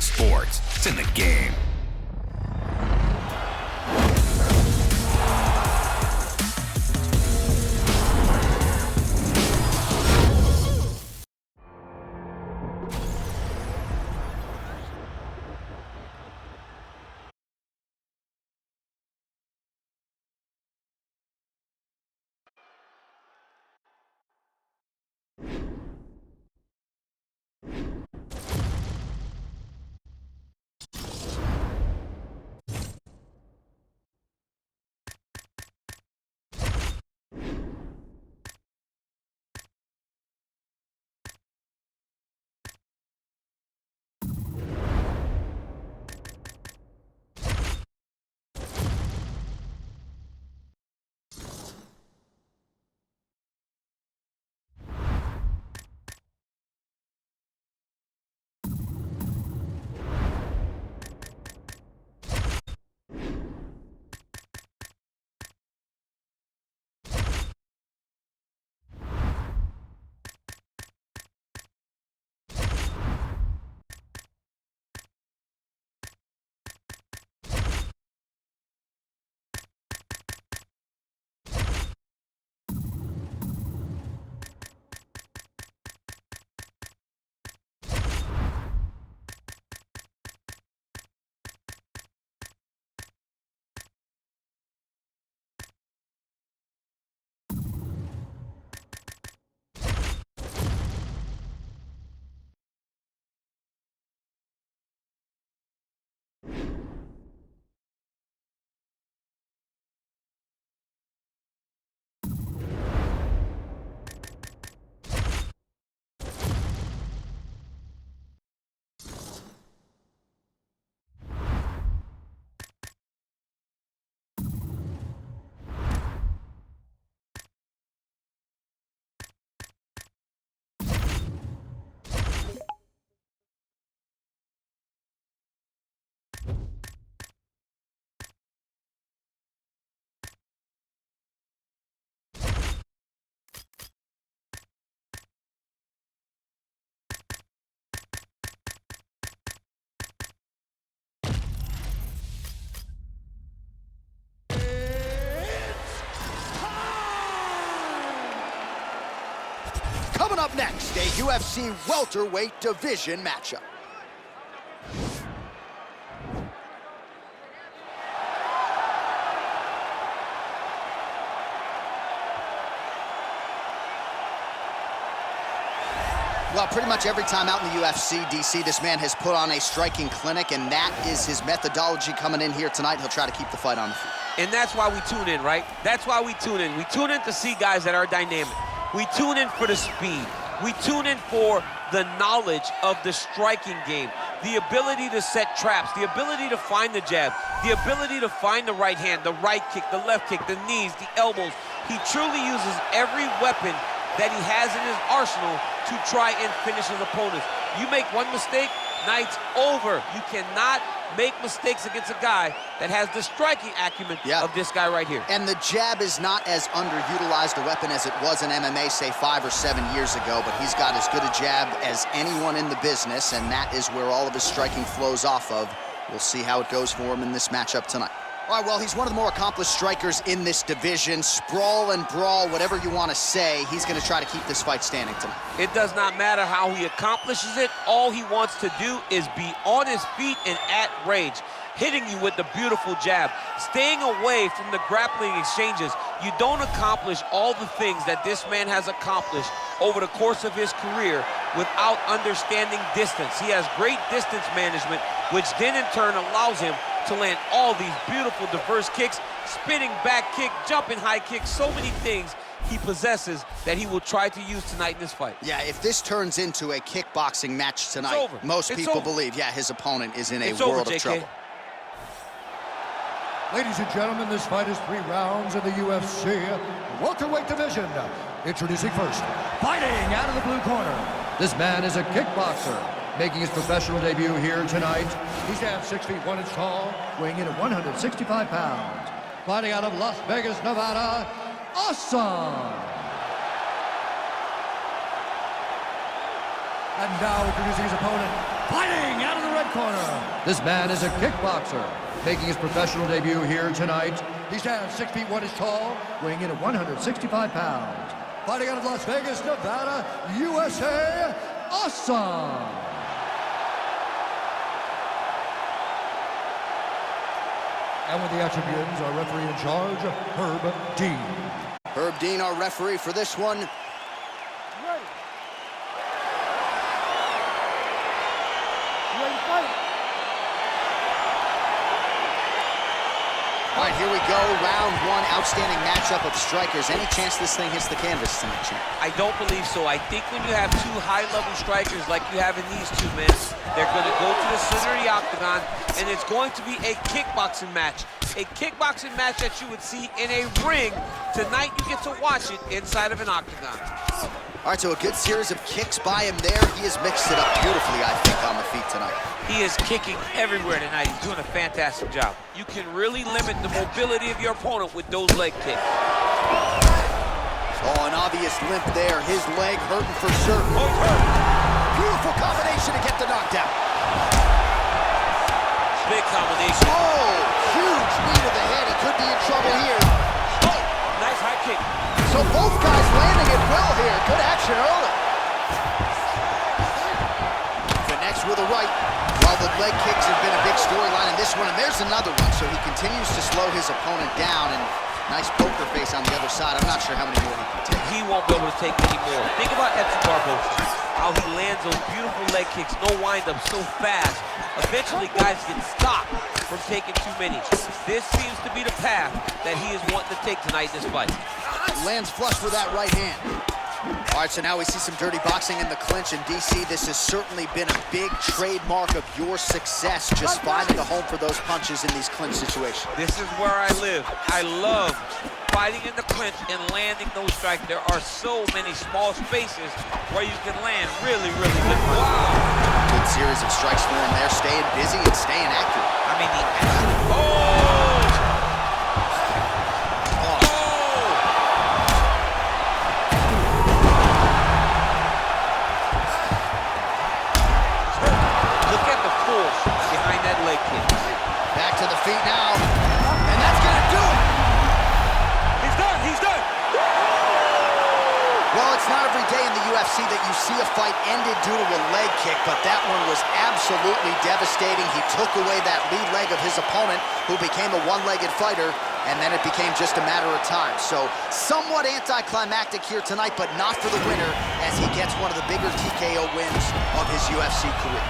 sports. It's in the game. Coming up next, a UFC welterweight division matchup. Well, pretty much every time out in the UFC, DC, this man has put on a striking clinic, and that is his methodology coming in here tonight. He'll try to keep the fight on the feet. And that's why we tune in, right? That's why we tune in. We tune in to see guys that are dynamic. We tune in for the speed. We tune in for the knowledge of the striking game, the ability to set traps, the ability to find the jab, the ability to find the right hand, the right kick, the left kick, the knees, the elbows. He truly uses every weapon that he has in his arsenal to try and finish his opponents. You make one mistake, night's over. You cannot make mistakes against a guy that has the striking acumen of this guy right here. And the jab is not as underutilized a weapon as it was in MMA, say 5 or 7 years ago, but he's got as good a jab as anyone in the business, and that is where all of his striking flows off of. We'll see how it goes for him in this matchup tonight. All right, well, he's one of the more accomplished strikers in this division. Sprawl and brawl, whatever you want to say, he's going to try to keep this fight standing tonight. It does not matter how he accomplishes it. All he wants to do is be on his feet and at rage, hitting you with the beautiful jab, staying away from the grappling exchanges. You don't accomplish all the things that this man has accomplished over the course of his career without understanding distance. He has great distance management, which then in turn allows him to land all these beautiful diverse kicks, spinning back kick, jumping high kick, so many things he possesses that he will try to use tonight in this fight. Yeah, if this turns into a kickboxing match tonight, most people believe, his opponent is in a world of trouble. Ladies and gentlemen, this fight is 3 rounds in the UFC welterweight division. Introducing first, fighting out of the blue corner. This man is a kickboxer, making his professional debut here tonight. He stands 6 feet 1 inch tall, weighing in at 165 pounds. Fighting out of Las Vegas, Nevada, Awesome. And now introducing his opponent, fighting out of the red red corner, this man is a kickboxer, making his professional debut here tonight. He stands 6 feet 1 inches tall, weighing in at 165 pounds. Fighting out of Las Vegas, Nevada, USA, Awesome! And with the action begins, our referee in charge, Herb Dean. Herb Dean, our referee for this one. Ready. You ready to fight? All right, here we go. Round one, outstanding matchup of strikers. Any chance this thing hits the canvas tonight, champ? I don't believe so. I think when you have two high-level strikers like you have in these two men, they're going to go to the center of the octagon, and it's going to be a kickboxing match. A kickboxing match that you would see in a ring. Tonight, you get to watch it inside of an octagon. All right, so a good series of kicks by him there. He has mixed it up beautifully, I think, on the feet tonight. He is kicking everywhere tonight. He's doing a fantastic job. You can really limit the mobility of your opponent with those leg kicks. Oh, an obvious limp there. His leg hurting for certain. Oh, he's hurt. Beautiful combination to get the knockdown. Big combination. Oh, huge knee to the head. He could be in trouble here. Oh, nice high kick. So both guys landing it well here. Good action early. Connects with a right. Well, the leg kicks have been a big storyline in this one, and there's another one. So he continues to slow his opponent down, and nice poker face on the other side. I'm not sure how many more he can take. He won't be able to take any more. Think about Edson Barboza, how he lands those beautiful leg kicks, no wind-up, so fast. Eventually, guys get stopped from taking too many. This seems to be the path that he is wanting to take tonight in this fight. Lands flush with that right hand. All right, so now we see some dirty boxing in the clinch. In DC, this has certainly been a big trademark of your success, just finding a home for those punches in these clinch situations. This is where I live. I love fighting in the clinch and landing those strikes. There are so many small spaces where you can land really, really good punches. Wow. Good series of strikes for him there, staying busy and staying accurate. I mean, the action. Oh! Behind that leg kick. Back to the feet now, and that's gonna do it. He's done, he's done. Well, it's not every day in the UFC that you see a fight ended due to a leg kick, but that one was absolutely devastating. He took away that lead leg of his opponent, who became a one-legged fighter, and then it became just a matter of time. So somewhat anticlimactic here tonight, but not for the winner, as he gets one of the bigger TKO wins of his UFC career.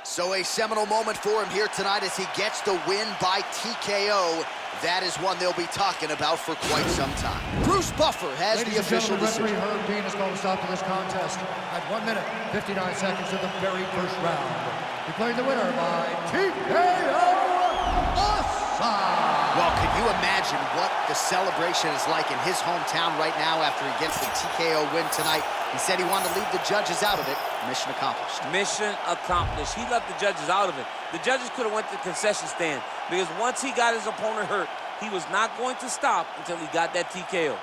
So a seminal moment for him here tonight as he gets the win by TKO. That is one they'll be talking about for quite some time. Bruce Buffer has the official decision. Referee Herb Dean is going to stop to this contest at 1 minute, 59 seconds of the very first round. Declaring the winner by TKO Awesome! Well, can you imagine what the celebration is like in his hometown right now after he gets the TKO win tonight? He said he wanted to leave the judges out of it. Mission accomplished. Mission accomplished. He left the judges out of it. The judges could have went to the concession stand because once he got his opponent hurt, he was not going to stop until he got that TKO.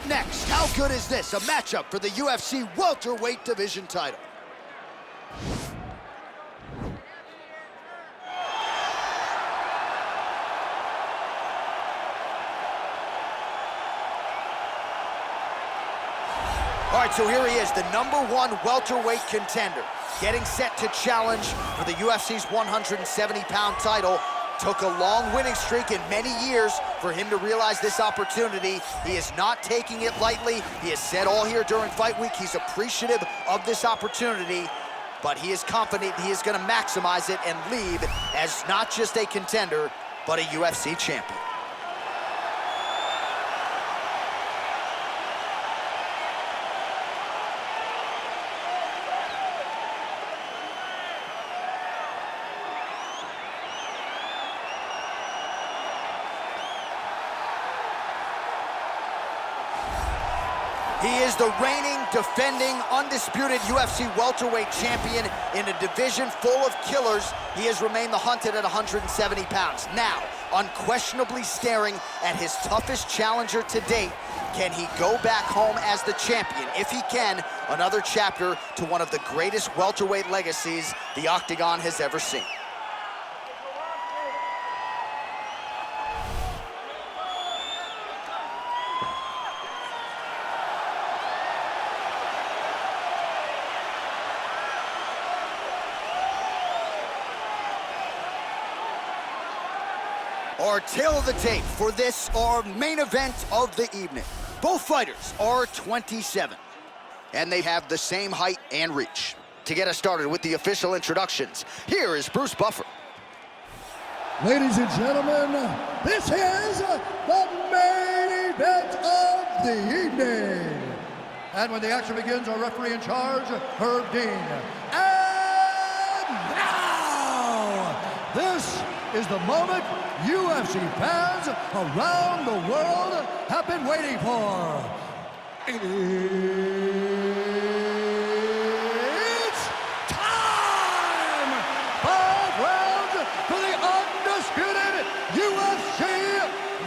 Up next, how good is this? A matchup for the UFC welterweight division title. All right, so here he is, the #1 welterweight contender, getting set to challenge for the UFC's 170-pound title. Took a long winning streak in many years for him to realize this opportunity. He is not taking it lightly. He has said all here during fight week he's appreciative of this opportunity, but he is confident he is going to maximize it and leave as not just a contender, but a UFC champion. He is the reigning, defending, undisputed UFC welterweight champion in a division full of killers. He has remained the hunted at 170 pounds. Now, unquestionably staring at his toughest challenger to date. Can he go back home as the champion? If he can, another chapter to one of the greatest welterweight legacies the Octagon has ever seen. Our tail of the tape for this, our main event of the evening. Both fighters are 27, and they have the same height and reach. To get us started with the official introductions, here is Bruce Buffer. Ladies and gentlemen, this is the main event of the evening. And when the action begins, our referee in charge, Herb Dean. And now, this is the moment UFC fans around the world have been waiting for. It's time! 5 rounds for the undisputed UFC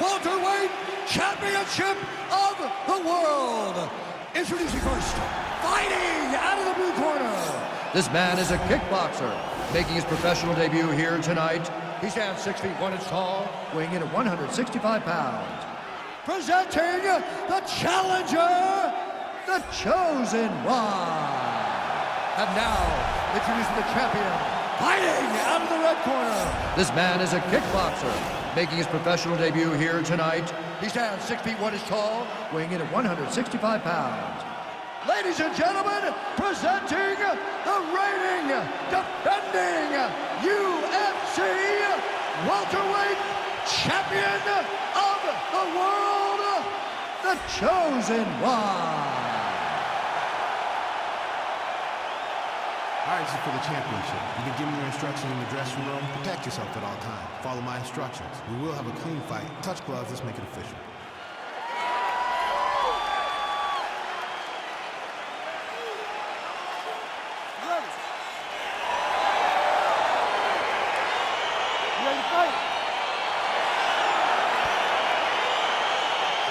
welterweight championship of the world. Introducing first, fighting out of the blue corner. This man is a kickboxer, making his professional debut here tonight. He stands 6 feet 1 inch tall, weighing in at 165 pounds. Presenting the challenger, the Chosen One. And now, introducing the champion, fighting out of the red corner. This man is a kickboxer, making his professional debut here tonight. He stands 6 feet 1 inch tall, weighing in at 165 pounds. Ladies and gentlemen, presenting the reigning, defending UFC welterweight champion of the world, the Chosen One. All right, this is for the championship. You can give me your instructions in the dressing room. Protect yourself at all times. Follow my instructions. We will have a clean fight. Touch gloves. Let's make it official.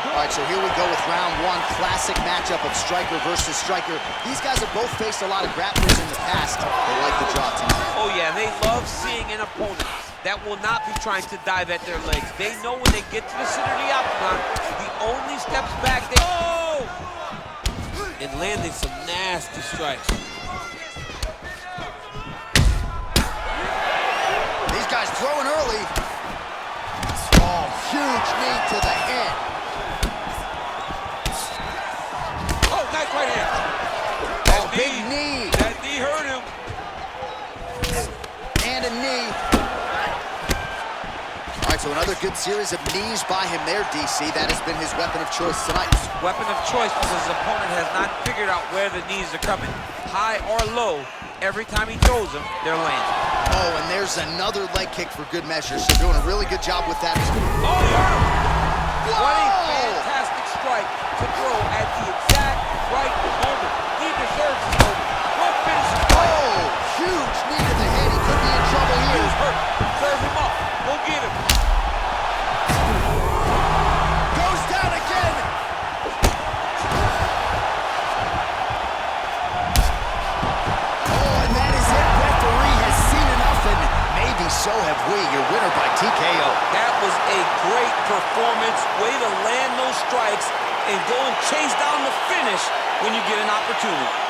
All right, so here we go with round 1, classic matchup of striker versus striker. These guys have both faced a lot of grapplers in the past. They like the draw tonight. Oh yeah, they love seeing an opponent that will not be trying to dive at their legs. They know when they get to the center of the octagon, the only steps back they... Oh! And landing some nasty strikes. These guys throwing early. Oh, huge knee to the head. Nice right hand. Oh, big knee. That knee hurt him. And a knee. All right, so another good series of knees by him there, DC. That has been his weapon of choice tonight. Weapon of choice because his opponent has not figured out where the knees are coming. High or low, every time he throws them, they're landing. Oh, and there's another leg kick for good measure. So doing a really good job with that. Oh, yeah! What a fantastic strike to throw at the exact right moment. He deserves this moment. What finishing strike? Oh, huge knee to the head. He could be in trouble here. He's hurt. Serve him up. Go get him. Goes down again. Bui, your winner by TKO. That was a great performance. Way to land those strikes and go and chase down the finish when you get an opportunity.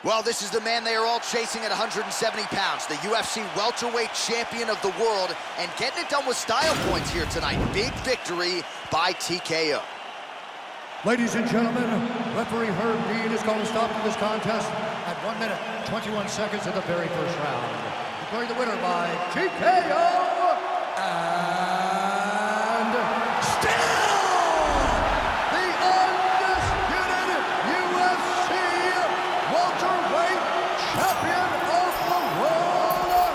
Well, this is the man they are all chasing at 170 pounds, the UFC welterweight champion of the world, and getting it done with style points here tonight. Big victory by TKO. Ladies and gentlemen, referee Herb Dean is going to stop this contest at 1 minute, 21 seconds of the very first round. Declaring the winner by TKO, and still the undisputed UFC welterweight champion of the world,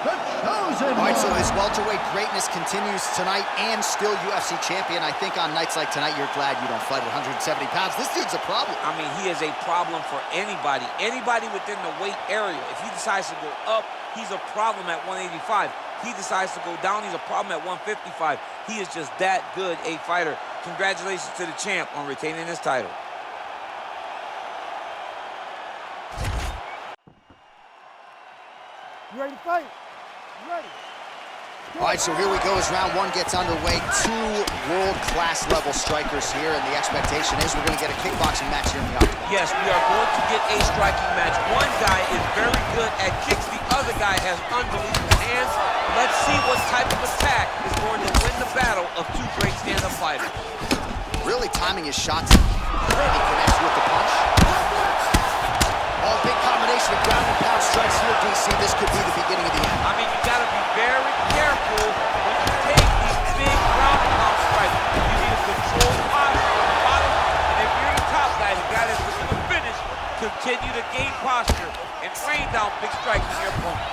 the Chosen All right, so One. his welterweight greatness continues tonight and still UFC champion. I think on nights like tonight, you're glad you don't fight at 170 pounds. This dude's a problem. I mean, he is a problem for anybody. Anybody within the weight area. If he decides to go up, he's a problem at 185. He decides to go down, he's a problem at 155. He is just that good a fighter. Congratulations to the champ on retaining his title. You ready to fight? You ready? All right, so here we go as round one gets underway. Two world-class level strikers here, and the expectation is we're going to get a kickboxing match here in the octagon. Yes, we are going to get a striking match. One guy is very good at kicks. The other guy has unbelievable hands. Let's see what type of attack is going to win the battle of two great stand-up fighters. Really timing his shots. Randy connects with the punch. Oh, big combination of ground and pound strikes here, DC. This could be the beginning of the end. I mean, you got to be very careful when you take these big ground and pound strikes. You need to control posture on the bottom, and if you're the top guy, the guy that's looking to finish, continue to gain posture and rain down big strikes on your opponent.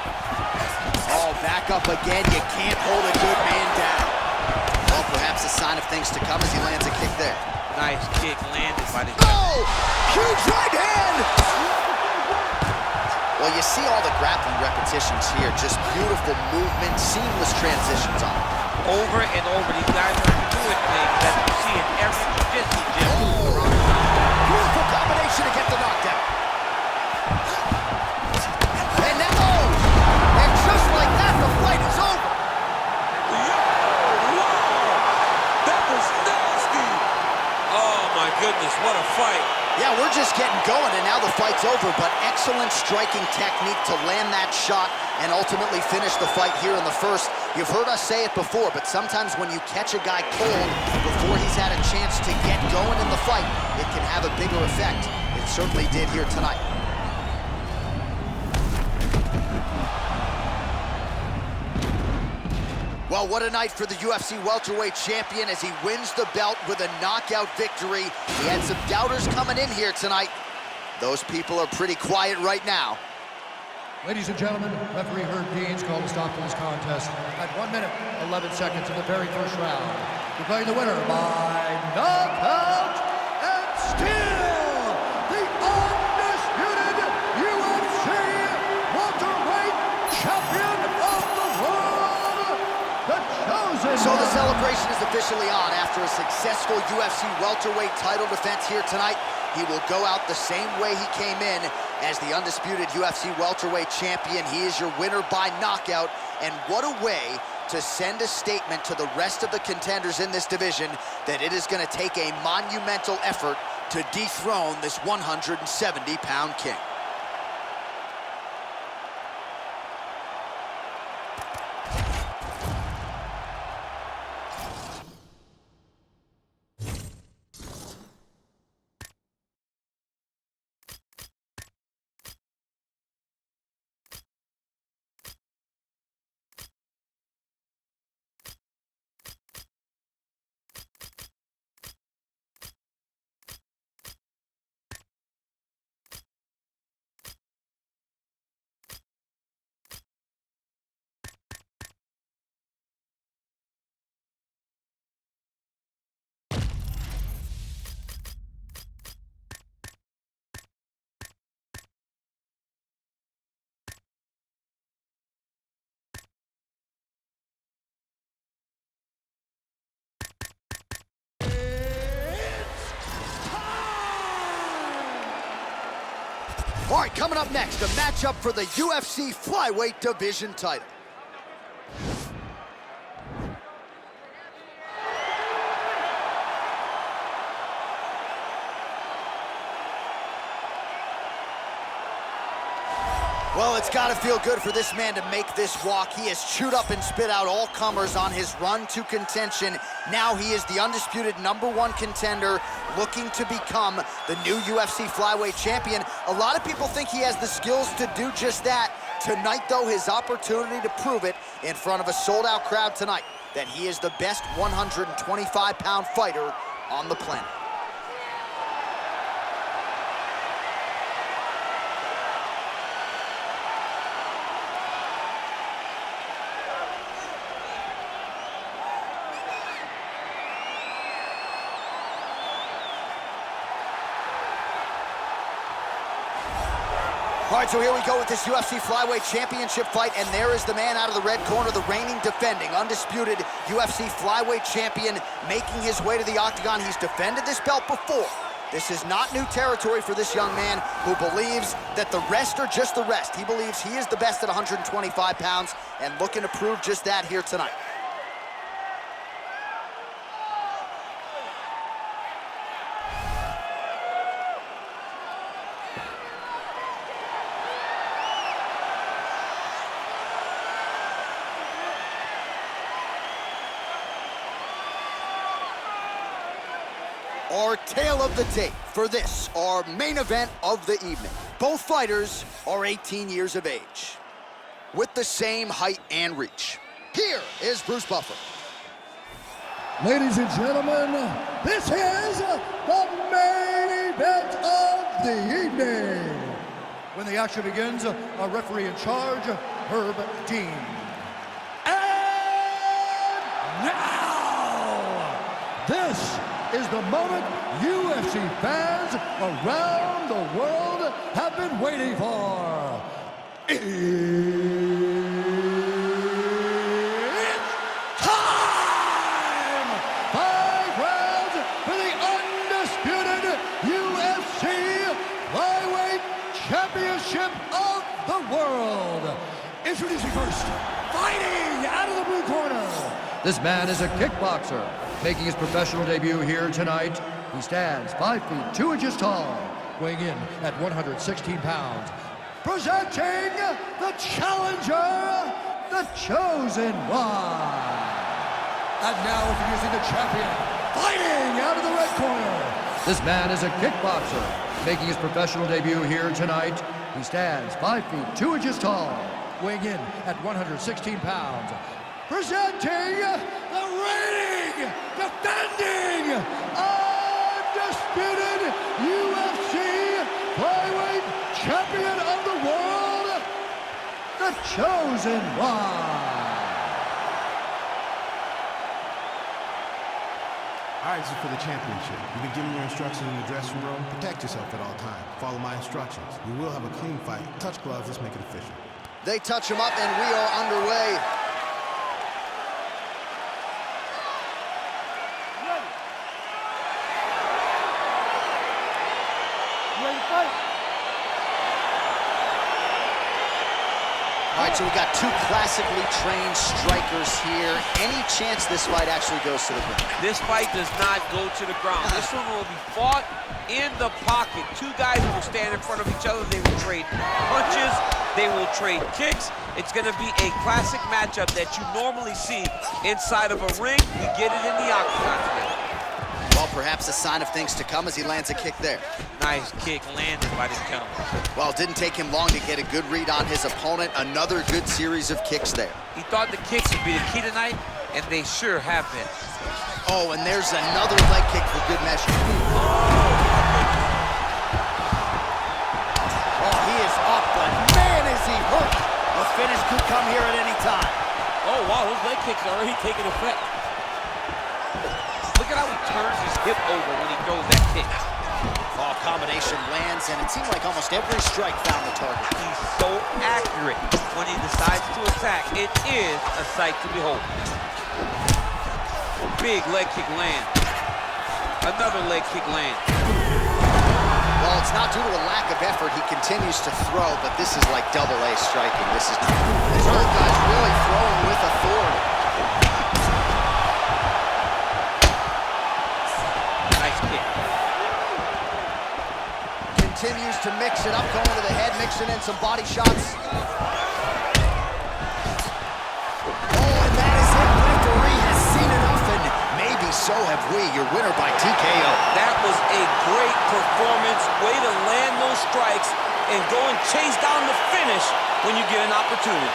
Oh, back up again. You can't hold a good man down. Well, perhaps a sign of things to come as he lands a kick there. Nice kick landed by the Oh! Huge right hand! Well, you see all the grappling repetitions here. Just beautiful movement, seamless transitions on it. over and over. These guys are doing things that you see in every jiu-jitsu gym around the country. Beautiful combination to get the knockdown. And now, and just like that, the fight is over. That was nasty. Oh my goodness, what a fight. Yeah, we're just getting going, and now the fight's over, but excellent striking technique to land that shot and ultimately finish the fight here in the first. You've heard us say it before, but sometimes when you catch a guy cold before he's had a chance to get going in the fight, it can have a bigger effect. It certainly did here tonight. Well, what a night for the UFC welterweight champion as he wins the belt with a knockout victory. He had some doubters coming in here tonight. Those people are pretty quiet right now. Ladies and gentlemen, referee Herb Dean's called a stop to this contest at 1 minute, 11 seconds of the very first round. Declaring the winner by knockout and still the undisputed UFC welterweight champion of the world, the Chosen So the One. celebration is officially on. After a successful UFC welterweight title defense here tonight, he will go out the same way he came in as the undisputed UFC welterweight champion. He is your winner by knockout, and what a way to send a statement to the rest of the contenders in this division that it is going to take a monumental effort to dethrone this 170-pound king. All right, coming up next, a matchup for the UFC Flyweight Division title. Well, it's got to feel good for this man to make this walk. He has chewed up and spit out all comers on his run to contention. Now he is the undisputed #1 contender, looking to become the new UFC Flyweight champion. A lot of people think he has the skills to do just that. Tonight, though, his opportunity to prove it in front of a sold-out crowd tonight, that he is the best 125-pound fighter on the planet. All right, so here we go with this UFC Flyweight Championship fight, and there is the man out of the red corner, the reigning, defending, undisputed UFC Flyweight Champion, making his way to the octagon. He's defended this belt before. This is not new territory for this young man who believes that the rest are just the rest. He believes he is the best at 125 pounds and looking to prove just that here tonight. Our tale of the tape for this, our main event of the evening. Both fighters are 18 years of age, with the same height and reach. Here is Bruce Buffer. Ladies and gentlemen, this is the main event of the evening. When the action begins, our referee in charge, Herb Dean. And now, this is the moment UFC fans around the world have been waiting for. It's time! 5 rounds for the undisputed UFC Flyweight Championship of the world. Introducing first, fighting out of the blue corner. This man is a kickboxer, making his professional debut here tonight. He stands 5 feet 2 inches tall, weighing in at 116 pounds. Presenting the challenger, the Chosen One. And now introducing the champion, fighting out of the red corner. This man is a kickboxer, making his professional debut here tonight. He stands 5 feet 2 inches tall, weighing in at 116 pounds. Presenting the reigning, defending, undisputed UFC Flyweight Champion of the world, the Chosen One. All right, this is for the championship. You've been given your instructions in the dressing room. Protect yourself at all times. Follow my instructions. We will have a clean fight. Touch gloves, let's make it official. They touch him up, and we are underway. All right, so we got 2 classically trained strikers here. Any chance this fight actually goes to the ground? This fight does not go to the ground. This one will be fought in the pocket. 2 guys will stand in front of each other. They will trade punches. They will trade kicks. It's going to be a classic matchup that you normally see inside of a ring. We get it in the octagon today. Well, perhaps a sign of things to come as he lands a kick there. Nice kick landed by this gentleman. Well, it didn't take him long to get a good read on his opponent. Another good series of kicks there. He thought the kicks would be the key tonight, and they sure have been. Oh, and there's another leg kick for good measure. Oh, he is up, but man, is he hurt. A finish could come here at any time. Oh, wow, those leg kicks are already taking effect. Look at how he turns his hip over when he throws that kick. Oh, combination lands, and it seemed like almost every strike found the target. He's so accurate when he decides to attack. It is a sight to behold. Big leg kick land. Another leg kick land. Well, it's not due to a lack of effort. He continues to throw, but this is like double-A striking. This old guy's really throwing with authority. Nice kick. Continues to mix it up, going to the head, mixing in some body shots. So have we. Your winner by TKO. That was a great performance. Way to land those strikes and go and chase down the finish when you get an opportunity.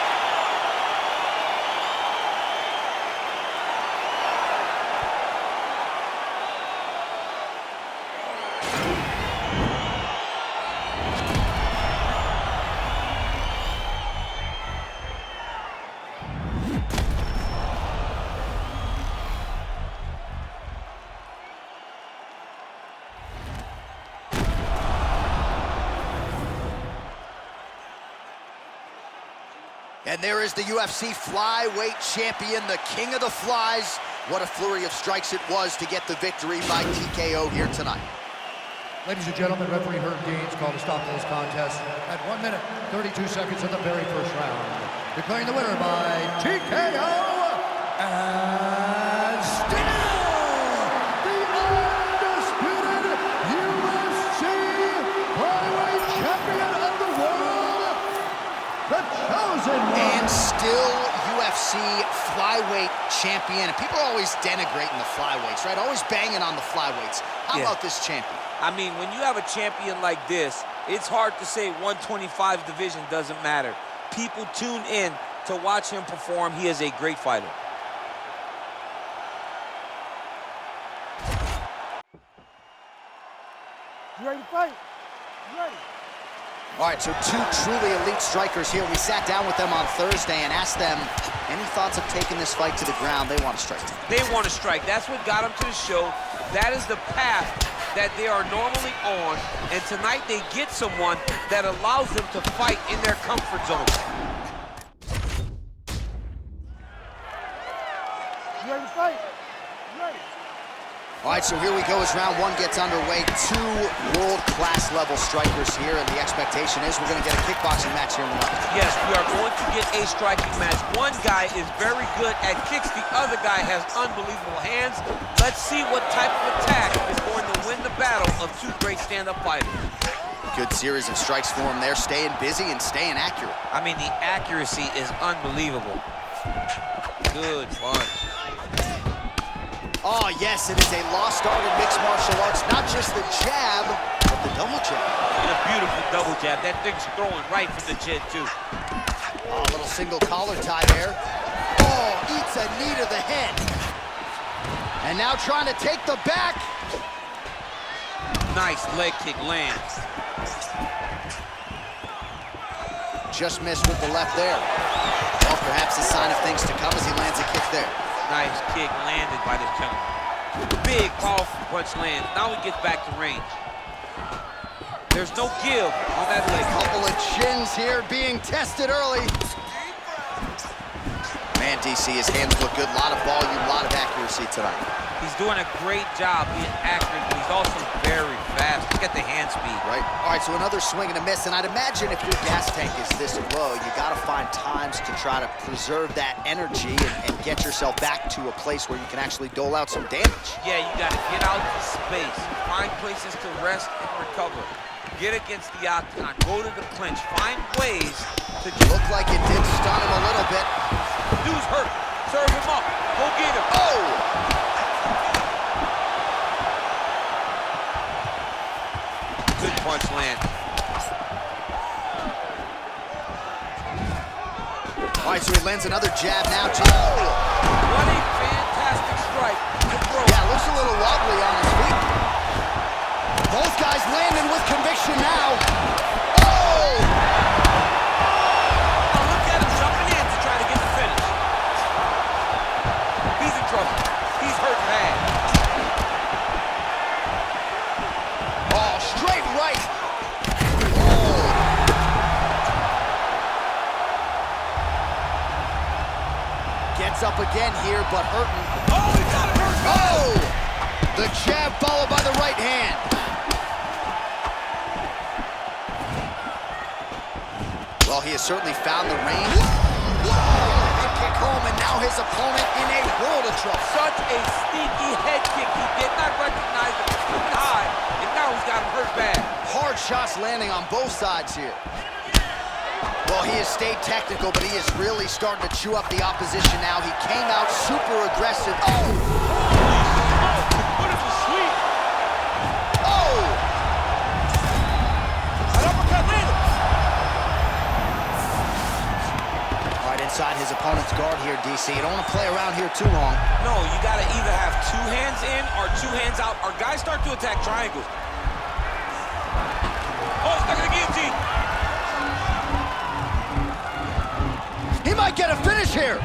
And there is the UFC flyweight champion, the king of the flies. What a flurry of strikes it was to get the victory by TKO here tonight. Ladies and gentlemen, referee Herb Deans called a stop to this contest at 1 minute, 32 seconds of the very first round. Declaring the winner by TKO, and still the undisputed UFC flyweight champion of the world, the chosen one. And still UFC flyweight champion. And people are always denigrating the flyweights, right? Always banging on the flyweights. How about this champion? I mean, when you have a champion like this, it's hard to say 125 division doesn't matter. People tune in to watch him perform. He is a great fighter. You ready to fight? You ready? All right, so two truly elite strikers here. We sat down with them on Thursday and asked them any thoughts of taking this fight to the ground. They want to strike. They want to strike. That's what got them to the show. That is the path that they are normally on. And tonight they get someone that allows them to fight in their comfort zone. You ready to fight? You ready? All right, so here we go as round one gets underway. Two world-class level strikers here, and the expectation is we're going to get a kickboxing match here in the night. Yes, we are going to get a striking match. One guy is very good at kicks. The other guy has unbelievable hands. Let's see what type of attack is going to win the battle of two great stand-up fighters. Good series of strikes for him there, staying busy and staying accurate. I mean, the accuracy is unbelievable. Good punch. Oh, yes, it is a lost art in mixed martial arts. Not just the jab, but the double jab. And a beautiful double jab. That thing's throwing right for the chin, too. Oh, a little single collar tie there. Oh, eats a knee to the head. And now trying to take the back. Nice leg kick lands. Just missed with the left there. Well, perhaps a sign of things to come as he lands a kick there. Nice kick landed by this gentleman. Big, powerful punch lands. Now he gets back to range. There's no give on that leg. Couple of chins here being tested early. Man, DC, his hands look good. A lot of volume, a lot of accuracy tonight. He's doing a great job being accurate, but he's also very fast. Look at the hand speed. Right. All right, so another swing and a miss. And I'd imagine if your gas tank is this low, you got to find times to try to preserve that energy and get yourself back to a place where you can actually dole out some damage. Yeah, you got to get out to space. Find places to rest and recover. Get against the octagon. Go to the clinch. Find ways to... Looked like it did stun him a little bit. Dude's hurt. Serve him up. Go get him. Oh! Good punch land. All right, so he lands another jab now. What a fantastic strike to throw. Yeah, looks a little wobbly on his feet. Both guys landing with conviction now. Oh! Oh, look at him jumping in to try to get the finish. He's in trouble. He's hurt bad. Oh, straight right. Oh. Gets up again here, but hurting. Oh, he got hurt. Oh! The jab followed by the right hand. Well, he has certainly found the range. Whoa! Kick home, and now his opponent in a world of trouble. Such a sneaky head kick. He did not recognize it was coming high, and now he's got him hurt bad. Hard shots landing on both sides here. Well, he has stayed technical, but he is really starting to chew up the opposition now. He came out super aggressive. Oh! What is a sweep? Oh! An uppercut landed. All right, inside his opponent's guard here, DC. You don't want to play around here too long. No, you got to either have two hands in or two hands out. Our guys start to attack triangles. Oh, stuck in the guillotine. He might get a finish here.